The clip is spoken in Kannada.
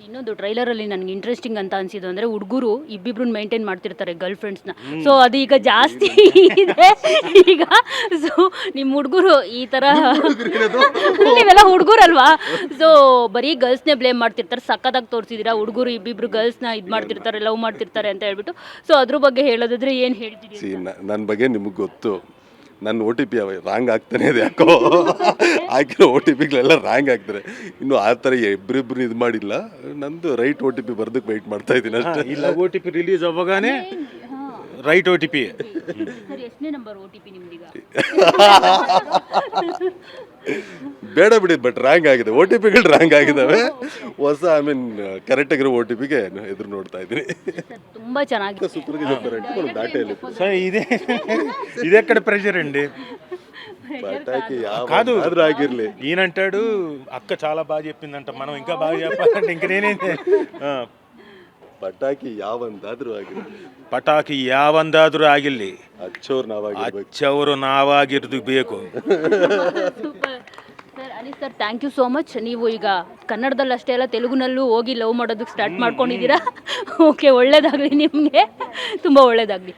ಇನ್ನೊಂದು ಟ್ರೈಲರಲ್ಲಿ ನನಗೆ ಇಂಟ್ರೆಸ್ಟಿಂಗ್ ಅಂತ ಅನಿಸಿದ್ದು ಅಂದರೆ ಹುಡುಗರು ಇಬ್ಬಿಬ್ರನ್ನ ಮೇಂಟೈನ್ ಮಾಡ್ತಿರ್ತಾರೆ ಗರ್ಲ್ ಫ್ರೆಂಡ್ಸ್ನ. ಸೊ ಅದು ಈಗ ಜಾಸ್ತಿ ಇದೆ ಈಗ. ಸೊ ನಿಮ್ಮ ಹುಡುಗರು ಈ ಥರ ನೀವೆಲ್ಲ ಹುಡುಗರಲ್ವಾ, ಸೊ ಬರೀ ಗರ್ಲ್ಸ್ನೇ ಬ್ಲೇಮ್ ಮಾಡ್ತಿರ್ತಾರೆ. ಸಕ್ಕದಾಗಿ ತೋರಿಸಿದ್ದೀರಾ, ಹುಡುಗರು ಇಬ್ಬಿಬ್ರು ಗರ್ಲ್ಸ್ನ ಇದು ಮಾಡ್ತಿರ್ತಾರೆ, ಲವ್ ಮಾಡ್ತಿರ್ತಾರೆ ಅಂತ ಹೇಳ್ಬಿಟ್ಟು. ಸೊ ಅದ್ರ ಬಗ್ಗೆ ಹೇಳೋದಾದ್ರೆ ಏನು ಹೇಳ್ತೀರಿ? ನನ್ನ ಬಗ್ಗೆ ನಿಮಗೆ ಗೊತ್ತು, ನನ್ನ ಒ ಟಿ ಪಿ ರಾಂಗ್ ಆಗ್ತಾನೆ ಇದೆ ಯಾಕೋ. ಹಾಕಿರೋ ಒ ಟಿ ಪಿಗಳೆಲ್ಲ ರಾಂಗ್ ಆಗ್ತಾರೆ. ಇನ್ನು ಆ ಥರ ಇಬ್ಬರಿಬ್ರು ಇದು ಮಾಡಿಲ್ಲ. ನಂದು ರೈಟ್ ಒ ಟಿ ಪಿ ಬರ್ದಕ್ಕೆ ವೆಯ್ಟ್ ಮಾಡ್ತಾ ಇದ್ದೀನಿ ಅಷ್ಟೇ. ಇಲ್ಲ, ಒ ಟಿ ಪಿ ರಿಲೀಸ್ ಆವಾಗನೇ right O T P. Sir ಎಷ್ಟನೇ ನಂಬರ್ ಒ ಟಿ ಪಿ ನಿಮ್ದೀಗ? ಬೇಡ ಬಿಡಿ, ಬಟ್ ರಾಂಗ್ ಆಗಿದೆ, ಒ ಟಿ ಪಿಗಳು ರಾಂಗ್ ಆಗಿದ್ದಾವೆ. ಹೊಸ ಕರೆಕ್ಟ್ ಆಗಿರೋ ಒ ಟಿ ಪಿಗೆ ಎದುರು ನೋಡ್ತಾ ಇದ್ದೀನಿ. ತುಂಬ ಚೆನ್ನಾಗಿ ಸೂಪರ್ ಡಿಫರೆಂಟ್ ಡಾಟೆಯಲ್ಲಿ సో ఇదే ఎక్కడ ప్రెషర్ అండి. పటాకి కాదు యావద్దు ఆగిర్లే. ఈయనంటాడు అక్క చాలా బాగా చెప్పిందంట, మనం ఇంకా బాగా చెప్పాలంటే ఇంక నేనేంటి. ಪಟಾಕಿ ಯಾವಂದಾದ್ರೂ ಆಗಿರ್ಲಿ, ಪಟಾಕಿ ಯಾವಂದಾದ್ರೂ ಆಗಿರ್ಲಿ, ಅಚ್ಚವ್ರು ನಾವಾಗಿರೋದು ಬೇಕು. Sir Anees sir, thank you so much. ನೀವು ಈಗ ಕನ್ನಡದಲ್ಲಿ ಅಷ್ಟೇ ಅಲ್ಲ, ತೆಲುಗುನಲ್ಲೂ ಹೋಗಿ ಲವ್ ಮಾಡೋದಕ್ಕೆ ಸ್ಟಾರ್ಟ್ ಮಾಡ್ಕೊಂಡಿದ್ದೀರಾ. ಓಕೆ, ಒಳ್ಳೇದಾಗಲಿ ನಿಮಗೆ, ತುಂಬ ಒಳ್ಳೇದಾಗಲಿ.